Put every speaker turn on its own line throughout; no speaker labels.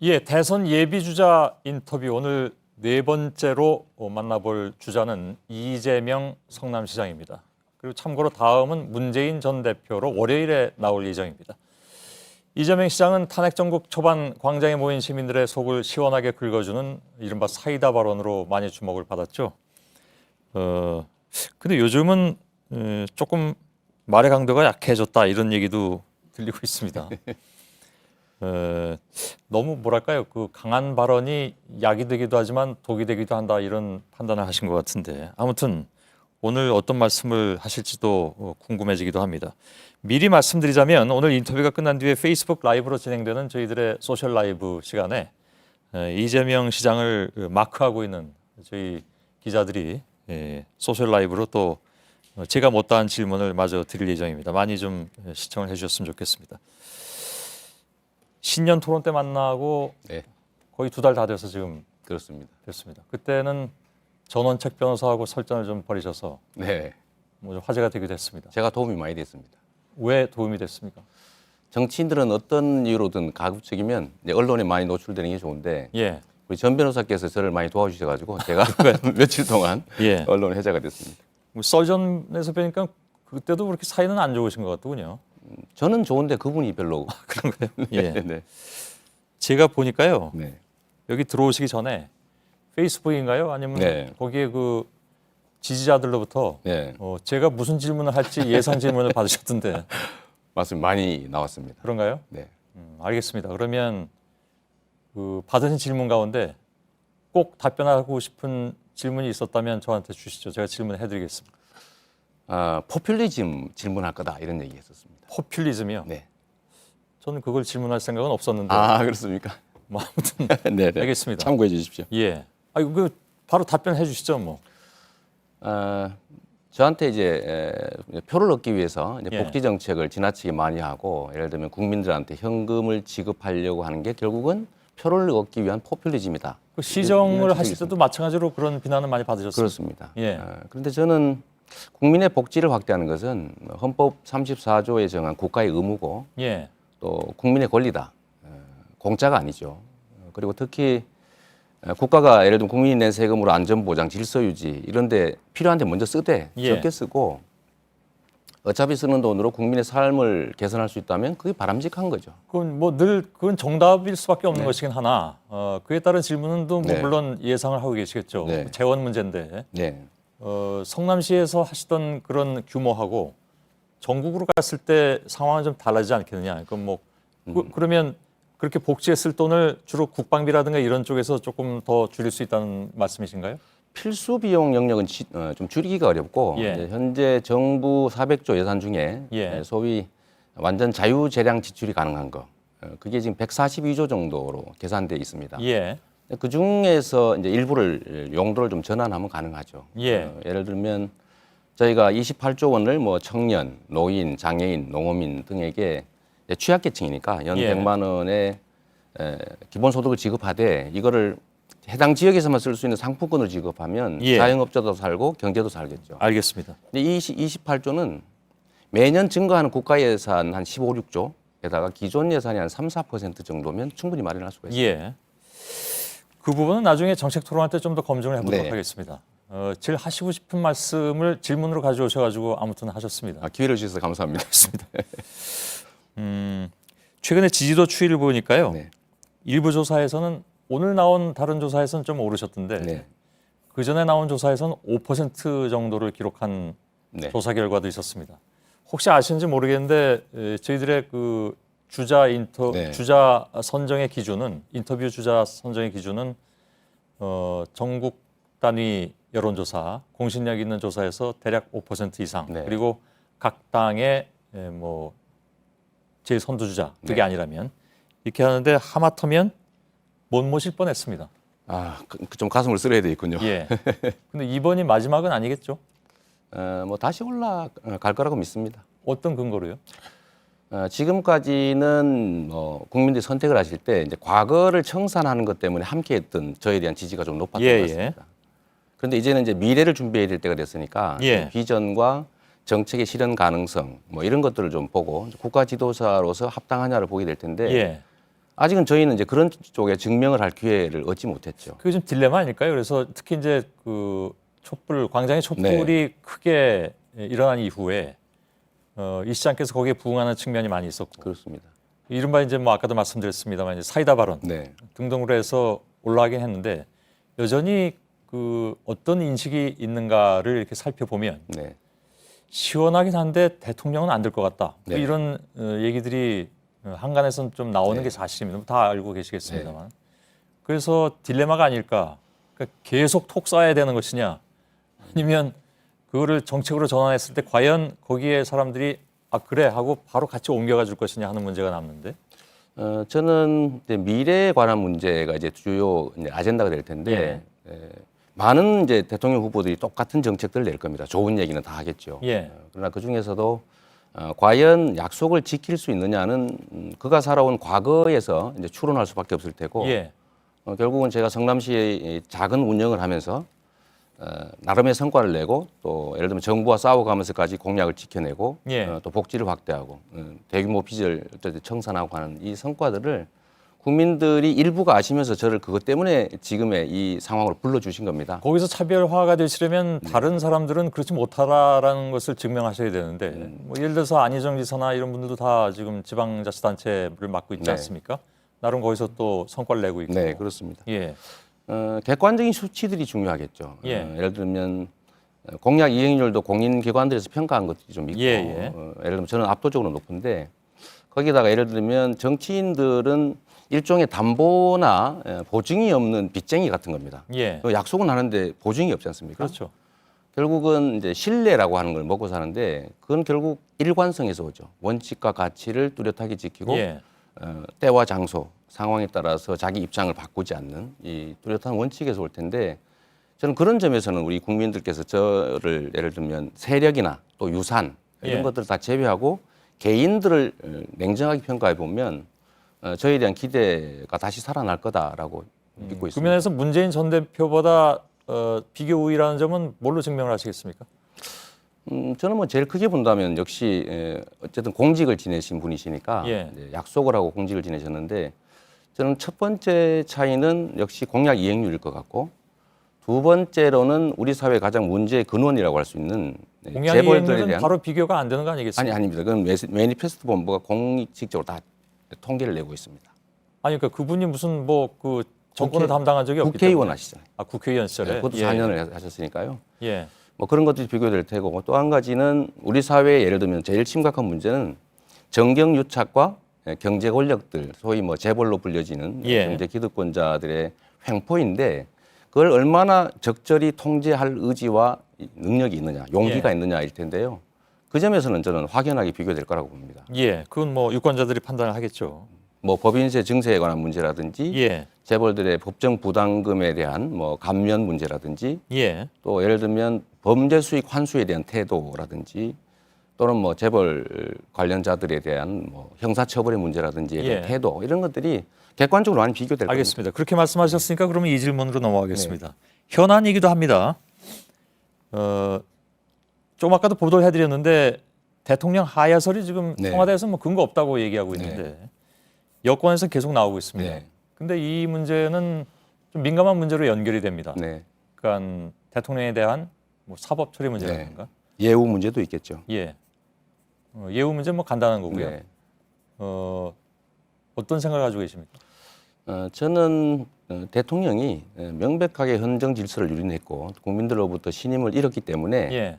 예, 대선 예비주자 인터뷰 오늘 네 번째로 만나볼 주자는 이재명 성남시장입니다. 그리고 참고로 다음은 문재인 전 대표로 월요일에 나올 예정입니다. 이재명 시장은 탄핵 정국 초반 광장에 모인 시민들의 속을 시원하게 긁어주는 이른바 사이다 발언으로 많이 주목을 받았죠. 근데 요즘은 조금 말의 강도가 약해졌다 이런 얘기도 들리고 있습니다. 너무 뭐랄까요, 그 강한 발언이 약이 되기도 하지만 독이 되기도 한다 이런 판단을 하신 것 같은데 아무튼 오늘 어떤 말씀을 하실지도 궁금해지기도 합니다. 미리 말씀드리자면 오늘 인터뷰가 끝난 뒤에 페이스북 라이브로 진행되는 저희들의 소셜 라이브 시간에 이재명 시장을 마크하고 있는 저희 기자들이 소셜 라이브로 또 제가 못다한 질문을 마저 드릴 예정입니다. 많이 좀 시청을 해주셨으면 좋겠습니다. 신년 토론 때 만나고
네,
거의 2달 다 돼서 지금
그렇습니다.
됐습니다. 그때는 전원책 변호사하고 설전을 좀 벌이셔서
네,
뭐 좀 화제가 되기도 했습니다.
제가 도움이 많이 됐습니다.
왜 도움이 됐습니까?
정치인들은 어떤 이유로든 가급적이면 이제 언론에 많이 노출되는 게 좋은데
예,
우리 전 변호사께서 저를 많이 도와주셔가지고 제가 며칠 동안
예.
언론 해자가 됐습니다.
뭐 설전에서 뵈니까 그때도 그렇게 사이는 안 좋으신 것 같더군요.
저는 좋은데 그분이 별로.
그런가요? 예.
네,
제가 보니까요.
네,
여기 들어오시기 전에 페이스북인가요? 아니면
네.
거기에 그 지지자들로부터
네,
제가 무슨 질문을 할지 예상 질문을 받으셨던데
맞습니다. 많이 나왔습니다.
그런가요?
네,
알겠습니다. 그러면 그 받으신 질문 가운데 꼭 답변하고 싶은 질문이 있었다면 저한테 주시죠. 제가 질문해드리겠습니다.
포퓰리즘 질문할 거다 이런 얘기했었습니다.
포퓰리즘이요?
네.
저는 그걸 질문할 생각은 없었는데
그렇습니까?
뭐 아무튼
네, 네.
알겠습니다.
참고해 주십시오.
예. 그 바로 답변해 주시죠, 뭐.
저한테 이제 표를 얻기 위해서 이제
예.
복지 정책을 지나치게 많이 하고 예를 들면 국민들한테 현금을 지급하려고 하는 게 결국은 표를 얻기 위한 포퓰리즘이다.
그 시정을
이런
하실 때도 마찬가지로 그런 비난을 많이 받으셨습니다.
그렇습니다.
예.
그런데 저는 국민의 복지를 확대하는 것은 헌법 34조에 정한 국가의 의무고
예.
또 국민의 권리다. 공짜가 아니죠. 그리고 특히 국가가 예를 들면 국민이 낸 세금으로 안전보장, 질서유지 이런 데 필요한 데 먼저 쓰되
예.
적게 쓰고 어차피 쓰는 돈으로 국민의 삶을 개선할 수 있다면 그게 바람직한 거죠.
그건 뭐 늘 그건 정답일 수밖에 없는
네.
것이긴 하나 그에 따른 질문도 뭐
네.
물론 예상을 하고 계시겠죠.
네.
재원 문제인데
네.
성남시에서 하시던 그런 규모하고 전국으로 갔을 때 상황은 좀 달라지지 않겠느냐. 그럼 뭐 그러면 그렇게 복지에 쓸 돈을 주로 국방비라든가 이런 쪽에서 조금 더 줄일 수 있다는 말씀이신가요?
필수 비용 영역은 좀 줄이기가 어렵고
예.
이제 현재 정부 400조 예산 중에
예.
소위 완전 자유재량 지출이 가능한 거 그게 지금 142조 정도로 계산돼 있습니다.
예.
그 중에서 이제 일부를 용도를 좀 전환하면 가능하죠.
예.
예를 들면 저희가 28조 원을 뭐 청년, 노인, 장애인, 농어민 등에게 취약계층이니까 연
예.
100만 원의 기본소득을 지급하되 이거를 해당 지역에서만 쓸 수 있는 상품권을 지급하면
예.
자영업자도 살고 경제도 살겠죠.
알겠습니다.
근데 이 28조는 매년 증가하는 국가 예산 한 15, 16조에다가 기존 예산이 한 3, 4% 정도면 충분히 마련할 수가 있습니다.
예. 그 부분은 나중에 정책 토론할 때 좀 더 검증을 해보도록
네.
하겠습니다. 제일 하시고 싶은 말씀을 질문으로 가져오셔가지고 아무튼 하셨습니다.
기회를 주셔서 감사합니다.
최근에 지지도 추이를 보니까요.
네.
일부 조사에서는 오늘 나온 다른 조사에서는 좀 오르셨던데
네.
그 전에 나온 조사에서는 5% 정도를 기록한
네.
조사 결과도 있었습니다. 혹시 아시는지 모르겠는데 저희들의 그
네.
주자 선정의 기준은 인터뷰 주자 선정의 기준은 전국 단위 여론조사 공신력 있는 조사에서 대략 5% 이상
네.
그리고 각 당의 뭐 제일 선두주자 그게
네.
아니라면 이렇게 하는데 하마터면 못 모실 뻔했습니다.
좀 가슴을 쓸어야 되겠군요.
예. 근데 이번이 마지막은 아니겠죠?
뭐 다시 올라갈 거라고 믿습니다.
어떤 근거로요?
지금까지는 국민들이 선택을 하실 때 이제 과거를 청산하는 것 때문에 함께했던 저에 대한 지지가 좀 높았던
예,
것 같습니다. 그런데 이제는 이제 미래를 준비해야 될 때가 됐으니까
예.
비전과 정책의 실현 가능성 뭐 이런 것들을 좀 보고 국가 지도자로서 합당하냐를 보게 될 텐데
예.
아직은 저희는 이제 그런 쪽에 증명을 할 기회를 얻지 못했죠.
그게 좀 딜레마 아닐까요? 그래서 특히 이제 그 촛불 광장의 촛불이 크게 일어난 이후에 이 시장께서 거기에 부응하는 측면이 많이 있었고
그렇습니다.
이른바 이제 뭐 아까도 말씀드렸습니다만 이제 사이다 발언
네.
등등으로 해서 올라가긴 했는데 여전히 그 어떤 인식이 있는가를 이렇게 살펴보면
네.
시원하긴 한데 대통령은 안 될 것 같다. 뭐
네.
이런 얘기들이 한간에서는 좀 나오는
네.
게 사실입니다. 다 알고 계시겠습니다만. 그래서 딜레마가 아닐까. 그러니까 계속 톡 쏴야 되는 것이냐 아니면 그거를 정책으로 전환했을 때 과연 거기에 사람들이 아 그래 하고 바로 같이 옮겨가 줄 것이냐 하는 문제가 남는데.
저는 이제 미래에 관한 문제가 이제 주요 이제 아젠다가 될 텐데 많은 이제 대통령 후보들이 똑같은 정책들을 낼 겁니다. 좋은 얘기는 다 하겠죠.
예.
그러나 그 중에서도 과연 약속을 지킬 수 있느냐는 그가 살아온 과거에서 이제 추론할 수밖에 없을 테고
예.
결국은 제가 성남시의 작은 운영을 하면서 나름의 성과를 내고 또 예를 들면 정부와 싸워가면서까지 공약을 지켜내고
예.
또 복지를 확대하고 대규모 빚을 청산하고 하는 이 성과들을 국민들이 일부가 아시면서 저를 그것 때문에 지금의 이 상황으로 불러주신 겁니다.
거기서 차별화가 되시려면 다른 사람들은 그렇지 못하다라는 것을 증명하셔야 되는데 뭐 예를 들어서 안희정 지사나 이런 분들도 다 지금 지방자치단체를 맡고 있지
네.
않습니까? 나름 거기서 또 성과를 내고 있고.
네, 그렇습니다.
예.
객관적인 수치들이 중요하겠죠.
예.
예를 들면 공약 이행률도 공인기관들에서 평가한 것들이 좀 있고
예, 예.
예를 들면 저는 압도적으로 높은데 거기다가 예를 들면 정치인들은 일종의 담보나 보증이 없는 빚쟁이 같은 겁니다.
예.
약속은 하는데 보증이 없지 않습니까?
그렇죠.
결국은 이제 신뢰라고 하는 걸 먹고 사는데 그건 결국 일관성에서 오죠. 원칙과 가치를 뚜렷하게 지키고
예.
때와 장소, 상황에 따라서 자기 입장을 바꾸지 않는 이 뚜렷한 원칙에서 올 텐데 저는 그런 점에서는 우리 국민들께서 저를 예를 들면 세력이나 또 유산 이런
예.
것들을 다 제외하고 개인들을 냉정하게 평가해 보면 저에 대한 기대가 다시 살아날 거다라고 믿고
그
있습니다.
면에서 문재인 전 대표보다 비교 우위라는 점은 뭘로 증명을 하시겠습니까?
저는 뭐 제일 크게 본다면 역시 어쨌든 공직을 지내신 분이시니까
예.
이제 약속을 하고 공직을 지내셨는데 저는 첫 번째 차이는 역시 공약 이행률일 것 같고 두 번째로는 우리 사회 가장 문제의 근원이라고 할 수 있는
공약
재벌들에
이행률은
대한
바로 비교가 안 되는 거 아니겠습니까?
아닙니다. 그건 매니페스토 본부가 공식적으로 다 통계를 내고 있습니다.
아니 그러니까 그분이 무슨 뭐 그 정권을
국회-
담당한 적이 없기
국회의원
때문에.
하시잖아요.
아 국회의원 시절에.
그것도 4년을 하셨으니까요.
예.
뭐 그런 것들이 비교될 테고 또 한 가지는 우리 사회에 예를 들면 제일 심각한 문제는 정경유착과 경제 권력들 소위 뭐 재벌로 불려지는
예.
경제 기득권자들의 횡포인데 그걸 얼마나 적절히 통제할 의지와 능력이 있느냐 용기가
예.
있느냐일 텐데요. 그 점에서는 저는 확연하게 비교될 거라고 봅니다.
예. 그건 뭐 유권자들이 판단을 하겠죠.
뭐 법인세 증세에 관한 문제라든지
예.
재벌들의 법정 부담금에 대한 뭐 감면 문제라든지
예.
또 예를 들면 범죄 수익 환수에 대한 태도라든지 또는 뭐 재벌 관련자들에 대한 뭐 형사처벌의 문제라든지에 대한
예.
태도 이런 것들이 객관적으로 많이 비교될 겁니다.
알겠습니다. 그렇게 말씀하셨으니까 그러면 이 질문으로 넘어가겠습니다. 현안이기도 합니다. 좀 아까도 보도를 해드렸는데 대통령 하야설이 지금
네.
청와대에서 뭐 근거 없다고 얘기하고 있는데 여권에서 계속 나오고 있습니다.
네.
근데 이 문제는 좀 민감한 문제로 연결이 됩니다.
네.
그러니까 대통령에 대한 뭐 사법 처리 문제라든가
예우 문제도 있겠죠.
예. 예우 문제 뭐 간단한 거고요.
네.
어떤 생각을 가지고 계십니까?
저는 대통령이 명백하게 헌정 질서를 유린했고 국민들로부터 신임을 잃었기 때문에
예.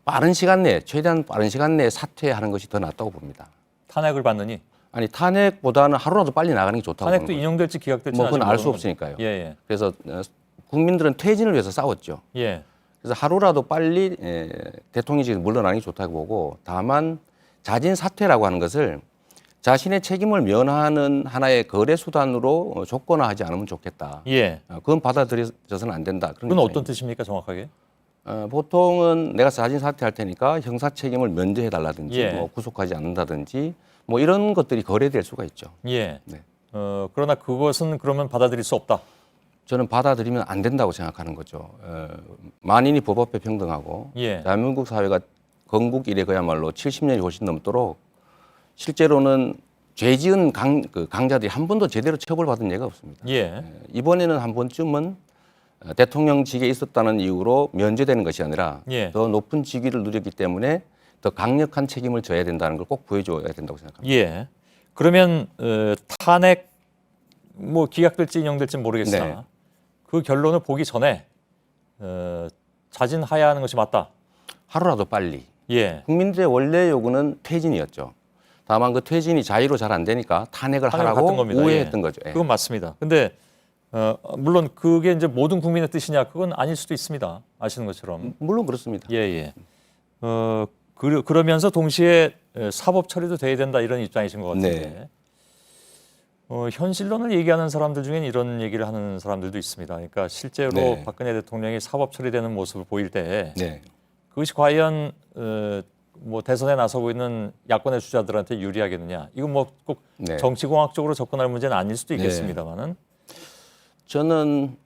빠른 시간 내에 최대한 빠른 시간 내에 사퇴하는 것이 더 낫다고 봅니다.
탄핵을 받느니
아니 탄핵보다는 하루라도 빨리 나가는 게 좋다고
탄핵도
보는 거죠.
인용될지 기각될지
뭐 그건 알 수 없으니까요.
예,
그래서 국민들은 퇴진을 위해서 싸웠죠.
예. 예.
그래서 하루라도 빨리 대통령직에서 물러나는 게 좋다고 보고 다만 자진 사퇴라고 하는 것을 자신의 책임을 면하는 하나의 거래 수단으로 조건화하지 않으면 좋겠다.
예.
그건 받아들여져서는 안 된다. 그런
그건 어떤
입장입니다.
뜻입니까, 정확하게?
보통은 내가 자진 사퇴할 테니까 형사 책임을 면제해 달라든지
예.
뭐 구속하지 않는다든지 뭐 이런 것들이 거래될 수가 있죠.
예.
네.
그러나 그것은 그러면 받아들일 수 없다.
저는 받아들이면 안 된다고 생각하는 거죠. 만인이 법 앞에 평등하고
예.
대한민국 사회가 건국 이래 그야말로 70년이 훨씬 넘도록 실제로는 죄지은 강자들이 한 번도 제대로 처벌받은 예가 없습니다.
예.
이번에는 한 번쯤은 대통령직에 있었다는 이유로 면제되는 것이 아니라
예.
더 높은 직위를 누렸기 때문에 더 강력한 책임을 져야 된다는 걸 꼭 보여줘야 된다고 생각합니다.
예. 그러면 탄핵 뭐 기각될지 인용될지 모르겠으나
네.
그 결론을 보기 전에 자진하야하는 것이 맞다.
하루라도 빨리.
예.
국민들의 원래 요구는 퇴진이었죠. 다만 그 퇴진이 자의로 잘 안 되니까 탄핵을
탄핵을
하라고
갔던 겁니다.
우회했던
예.
거죠. 예.
그건 맞습니다. 근데 물론 그게 이제 모든 국민의 뜻이냐 그건 아닐 수도 있습니다. 아시는 것처럼.
물론 그렇습니다.
예, 예. 그러면서 동시에 사법 처리도 돼야 된다 이런 입장이신 것 같은데.
네.
현실론을 얘기하는 사람들 중엔 이런 얘기를 하는 사람들도 있습니다. 그러니까 실제로
네.
박근혜 대통령이 사법 처리되는 모습을 보일 때
네.
그것이 과연 뭐 대선에 나서고 있는 야권의 주자들한테 유리하겠느냐? 이건 뭐 꼭
네.
정치공학적으로 접근할 문제는 아닐 수도 있겠습니다만은.
저는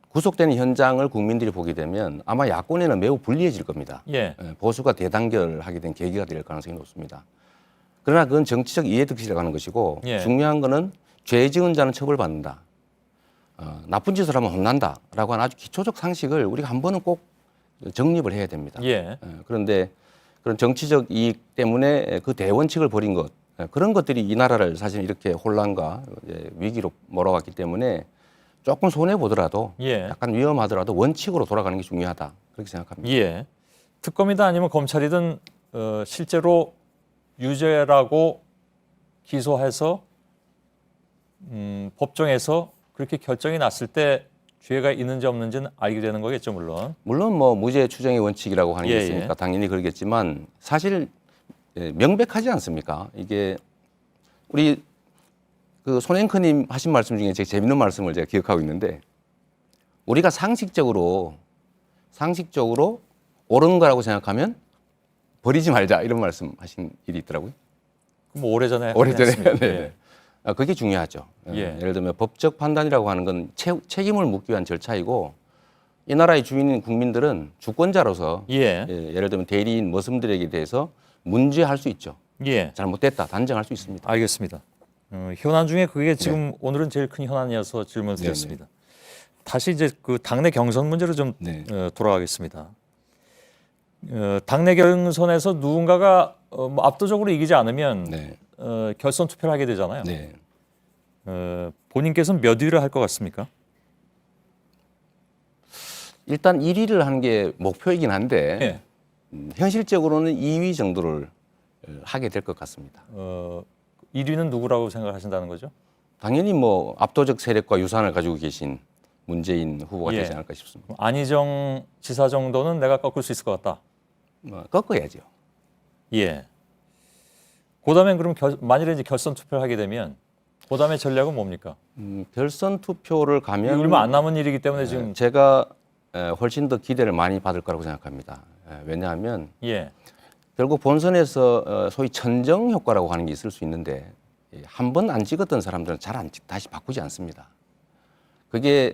구속되는 현장을 국민들이 보게 되면 아마 야권에는 매우 불리해질 겁니다.
예,
보수가 대단결하게 된 계기가 될 가능성이 높습니다. 그러나 그건 정치적 이해득실에 가는 것이고
예.
중요한 거는 죄 지은 자는 처벌받는다. 나쁜 짓을 하면 혼난다라고 하는 아주 기초적 상식을 우리가 한 번은 꼭 정립을 해야 됩니다.
예,
그런데 그런 정치적 이익 때문에 그 대원칙을 버린 것 그런 것들이 이 나라를 사실 이렇게 혼란과 위기로 몰아왔기 때문에 조금 손해 보더라도
예,
약간 위험하더라도 원칙으로 돌아가는 게 중요하다 그렇게 생각합니다.
예. 특검이든 아니면 검찰이든 실제로 유죄라고 기소해서 법정에서 그렇게 결정이 났을 때 죄가 있는지 없는지는 알게 되는 거겠죠, 물론.
물론 뭐 무죄 추정의 원칙이라고 하는 게
예,
있으니까
예.
당연히 그러겠지만 사실 명백하지 않습니까? 이게 우리 그 손앵커님 하신 말씀 중에 되게 재밌는 말씀을 제가 기억하고 있는데 우리가 상식적으로 옳은 거라고 생각하면 버리지 말자 이런 말씀하신 일이 있더라고요.
뭐 오래전에
오래전에
했습니다.
네. 그게 중요하죠.
예.
예를 들면 법적 판단이라고 하는 건 책임을 묻기 위한 절차이고 이 나라의 주인인 국민들은 주권자로서
예,
예를 들면 대리인 머슴들에게 대해서 문제할 수 있죠.
예.
잘못됐다 단정할 수 있습니다.
알겠습니다. 현안 중에 그게 지금 오늘은 제일 큰 현안이어서 질문 드렸습니다. 다시 이제 그 당내 경선 문제로 좀
네.
돌아가겠습니다. 당내 경선에서 누군가가 뭐 압도적으로 이기지 않으면
네.
결선 투표를 하게 되잖아요.
네.
본인께서는 몇 위를 할 것 같습니까?
일단 1위를 하는 게 목표이긴 한데
예.
현실적으로는 2위 정도를 하게 될 것 같습니다.
1위는 누구라고 생각하신다는 거죠?
당연히 뭐 압도적 세력과 유산을 가지고 계신 문재인 후보가
예.
되지 않을까 싶습니다.
안희정 지사 정도는 내가 꺾을 수 있을 것 같다.
꺾어야죠.
예. 그다음엔 그럼 만일에 이제 결선 투표를 하게 되면 그다음에 전략은 뭡니까?
결선 투표를 가면
얼마 안 남은 일이기 때문에 지금
제가 훨씬 더 기대를 많이 받을 거라고 생각합니다. 왜냐하면
예.
결국 본선에서 소위 천정 효과라고 하는 게 있을 수 있는데 한 번 안 찍었던 사람들은 다시 바꾸지 않습니다. 그게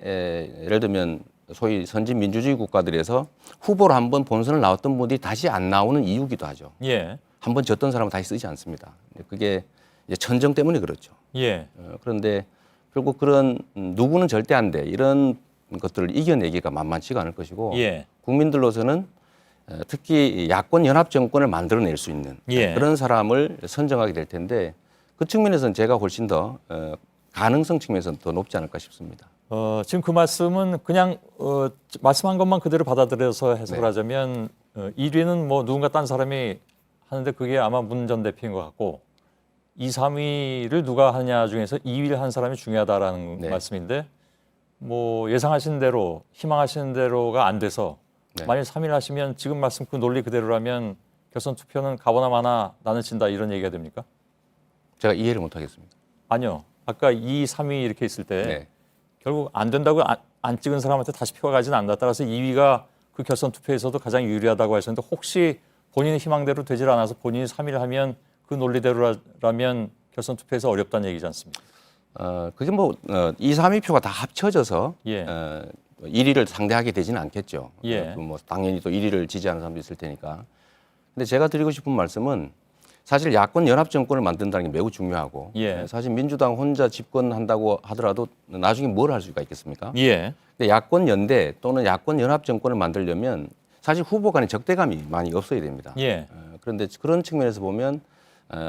예를 들면 소위 선진 민주주의 국가들에서 후보로 한 번 본선을 나왔던 분들이 다시 안 나오는 이유기도 하죠.
예.
한 번 졌던 사람은 다시 쓰지 않습니다. 그게 이제 천정 때문에 그렇죠.
예.
그런데 결국 그런 누구는 절대 안 돼 이런 것들을 이겨내기가 만만치가 않을 것이고
예.
국민들로서는 특히 야권 연합 정권을 만들어낼 수 있는
예.
그런 사람을 선정하게 될 텐데 그 측면에서는 제가 훨씬 더 가능성 측면에서는 더 높지 않을까 싶습니다.
지금 그 말씀은 그냥 말씀한 것만 그대로 받아들여서 해석을
네.
하자면 1위는 뭐 누군가 딴 사람이 하는데 그게 아마 문 전 대표인 것 같고 2, 3위를 누가 하냐 중에서 2위를 한 사람이 중요하다라는
네.
말씀인데 뭐 예상하신 대로 희망하시는 대로가 안 돼서
네.
만일 3위를 하시면 지금 말씀 그 논리 그대로라면 결선 투표는 가거나 마나 나는 진다 이런 얘기가 됩니까?
제가 이해를 못 하겠습니다.
아니요. 아까 2, 3위 이렇게 있을 때
네.
결국 안 된다고 안 찍은 사람한테 다시 표가 가지는 않는다. 따라서 2위가 그 결선 투표에서도 가장 유리하다고 하셨는데 혹시 본인의 희망대로 되질 않아서 본인이 3위를 하면 그 논리대로라면 결선 투표에서 어렵다는 얘기지 않습니까?
그게 뭐 2, 3위 표가 다 합쳐져서
예.
1위를 상대하게 되지는 않겠죠.
예.
뭐 당연히 또 1위를 지지하는 사람도 있을 테니까. 근데 제가 드리고 싶은 말씀은 사실 야권 연합 정권을 만든다는 게 매우 중요하고
예.
사실 민주당 혼자 집권한다고 하더라도 나중에 뭘 할 수가 있겠습니까?
예.
근데 야권 연대 또는 야권 연합 정권을 만들려면 사실 후보 간의 적대감이 많이 없어야 됩니다.
예.
그런데 그런 측면에서 보면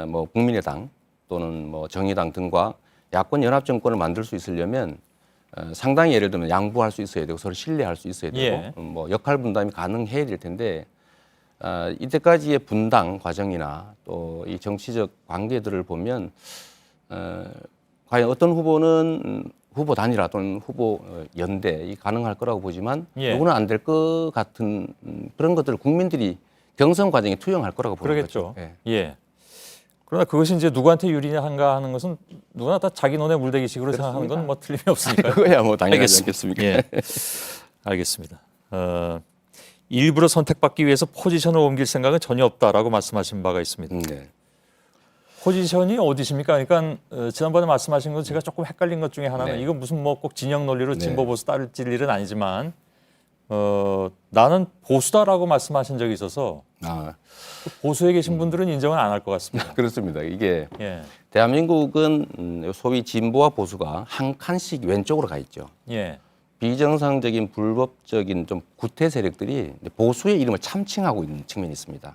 뭐 국민의당 또는 뭐 정의당 등과 야권 연합 정권을 만들 수 있으려면 상당히 예를 들면 양보할 수 있어야 되고 서로 신뢰할 수 있어야 되고
예.
뭐 역할 분담이 가능해야 될 텐데 이때까지의 분당 과정이나 또 이 정치적 관계들을 보면 과연 어떤 후보는 후보 단일화 또는 후보 연대 이 가능할 거라고 보지만
예.
누구는 안 될 것 같은 그런 것들을 국민들이 경선 과정에 투영할 거라고 보는
그러겠죠.
거죠. 예.
예. 그러나 그것이 이제 누구한테 유리한가 하는 것은 누구나 다 자기 눈에 물대기식으로 생각하는 건 뭐 틀림이 없으니까요.
그거야 뭐 당연하지
알겠습니다.
않겠습니까?
예. 알겠습니다. 일부러 선택받기 위해서 포지션을 옮길 생각은 전혀 없다라고 말씀하신 바가 있습니다.
네.
포지션이 어디십니까? 그러니까 지난번에 말씀하신 건 제가 조금 헷갈린 것 중에 하나는
네.
이건 무슨 뭐 꼭 진영 논리로
네.
진보 보수 따질 일은 아니지만 나는 보수다라고 말씀하신 적이 있어서
아
보수에 계신 분들은 인정은 안 할 것 같습니다.
그렇습니다. 이게
예.
대한민국은 소위 진보와 보수가 한 칸씩 왼쪽으로 가 있죠.
예.
비정상적인 불법적인 좀 구태 세력들이 보수의 이름을 참칭하고 있는 측면이 있습니다.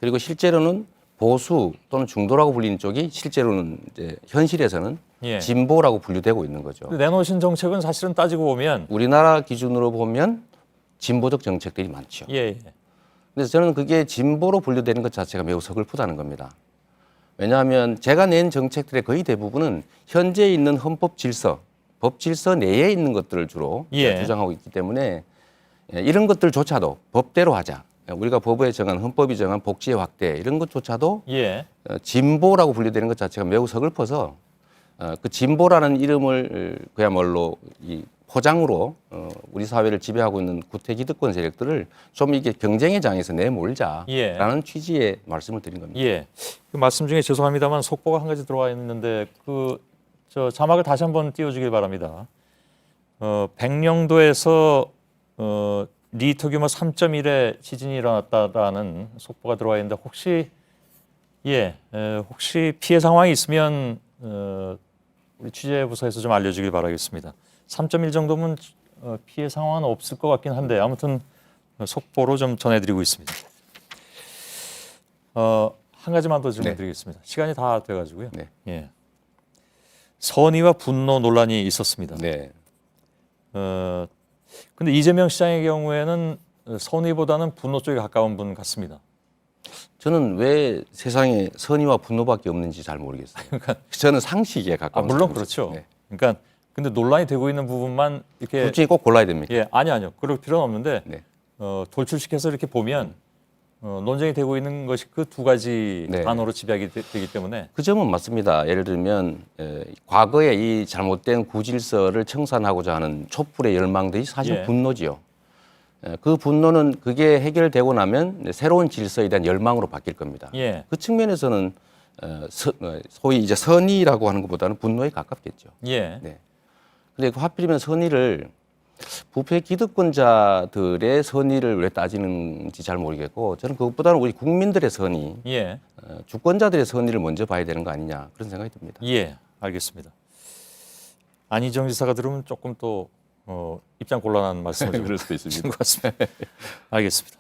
그리고 실제로는 보수 또는 중도라고 불리는 쪽이 실제로는 이제 현실에서는
예.
진보라고 분류되고 있는 거죠.
내놓으신 정책은 사실은 따지고 보면
우리나라 기준으로 보면 진보적 정책들이 많죠.
예. 예.
그래서 저는 그게 진보로 분류되는 것 자체가 매우 서글프다는 겁니다. 왜냐하면 제가 낸 정책들의 거의 대부분은 현재 있는 헌법 질서, 법 질서 내에 있는 것들을 주로
예.
주장하고 있기 때문에 이런 것들조차도 법대로 하자. 우리가 법에 정한 헌법이 정한 복지의 확대 이런 것조차도
예.
진보라고 분류되는 것 자체가 매우 서글퍼서 그 진보라는 이름을 그야말로 이 포장으로 우리 사회를 지배하고 있는 구태기득권 세력들을 좀 이게 경쟁의 장에서 내몰자라는
예.
취지의 말씀을 드린 겁니다.
예. 그 말씀 중에 죄송합니다만 속보가 한 가지 들어와 있는데 저 자막을 다시 한번 띄워주길 바랍니다. 백령도에서 리히터 규모 3.1의 지진이 일어났다라는 속보가 들어와 있는데 혹시 피해 상황이 있으면 우리 취재부서에서 좀 알려주길 바라겠습니다. 3.1 정도면 피해 상황은 없을 것 같긴 한데 아무튼 속보로 좀 전해드리고 있습니다. 한 가지만 더 질문드리겠습니다. 시간이 다 돼가지고요.
네.
예. 선의와 분노 논란이 있었습니다.
네.
근데 이재명 시장의 경우에는 선의보다는 분노 쪽에 가까운 분 같습니다.
저는 왜 세상에 선의와 분노밖에 없는지 잘 모르겠어요. 저는 상식에 가까운
물론
사람이죠.
그렇죠.
네.
그러니까 근데 논란이 되고 있는 부분만 이렇게
둘 중에 꼭 골라야 됩니까?
아니요. 그럴 필요는 없는데
네.
돌출시켜서 이렇게 보면 논쟁이 되고 있는 것이 그 두 가지
네.
단어로 집약이 되기 때문에
그 점은 맞습니다. 예를 들면 과거에 이 잘못된 구질서를 청산하고자 하는 촛불의 열망들이 사실
예.
분노지요. 그 분노는 그게 해결되고 나면 새로운 질서에 대한 열망으로 바뀔 겁니다.
예.
그 측면에서는 소위 이제 선의라고 하는 것보다는 분노에 가깝겠죠.
예.
네. 근데 그 하필이면 선의를 부패 기득권자들의 선의를 왜 따지는지 잘 모르겠고 저는 그것보다는 우리 국민들의 선의,
예.
주권자들의 선의를 먼저 봐야 되는 거 아니냐 그런 생각이 듭니다.
예. 알겠습니다. 안희정 지사가 들으면 조금 또 입장 곤란한 말씀을 좀
그럴 수도
하신
있습니다.
것 같습니다. 알겠습니다.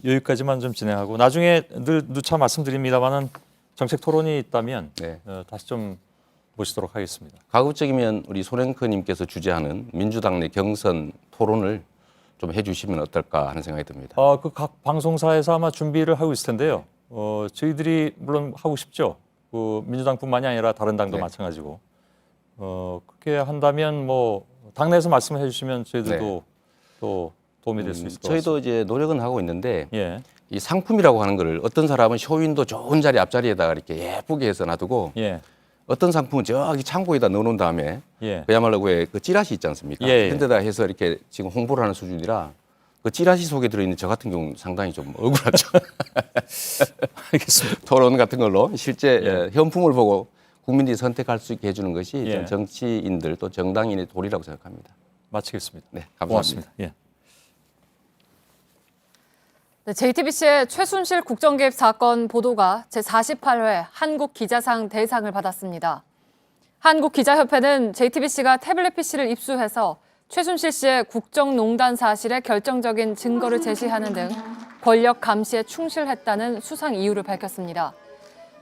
여기까지만 좀 진행하고 나중에 늘 누차 말씀드립니다만은 정책 토론이 있다면
네.
다시 좀 모시도록 하겠습니다.
가급적이면 우리 손행크님께서 주재하는 민주당 내 경선 토론을 좀 해주시면 어떨까 하는 생각이 듭니다.
그 각 방송사에서 아마 준비를 하고 있을 텐데요. 저희들이 물론 하고 싶죠. 민주당뿐만이 아니라 다른 당도
네.
마찬가지고. 그렇게 한다면 뭐 당내에서 말씀을 해주시면 저희들도 또 도움이 될 수 있을 것 같습니다.
저희도 이제 노력은 하고 있는데
예,
이 상품이라고 하는 거를 어떤 사람은 쇼윈도 좋은 자리 앞자리에다가 이렇게 예쁘게 해서 놔두고
예,
어떤 상품은 저기 창고에다 넣어놓은 다음에
예.
그야말로 그 찌라시 있지 않습니까?
예, 예.
그런 데다 해서 이렇게 지금 홍보를 하는 수준이라 그 찌라시 속에 들어있는 저 같은 경우는 상당히 좀 억울하죠.
알겠습니다.
토론 같은 걸로 실제
예.
현품을 보고 국민들이 선택할 수 있게 해주는 것이
예.
저는 정치인들 또 정당인의 도리라고 생각합니다.
마치겠습니다.
네, 감사합니다.
고맙습니다. 예.
네, JTBC의 최순실 국정개입 사건 보도가 제48회 한국기자상 대상을 받았습니다. 한국기자협회는 JTBC가 태블릿 PC를 입수해서 최순실 씨의 국정농단 사실에 결정적인 증거를 제시하는 등 권력 감시에 충실했다는 수상 이유를 밝혔습니다.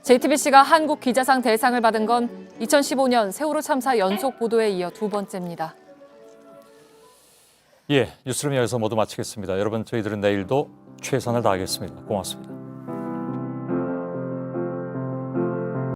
JTBC가 한국기자상 대상을 받은 건 2015년 세월호 참사 연속 보도에 이어 두 번째입니다.
예, 뉴스룸 여기서 모두 마치겠습니다. 여러분, 저희들은 내일도 최선을 다하겠습니다. 고맙습니다.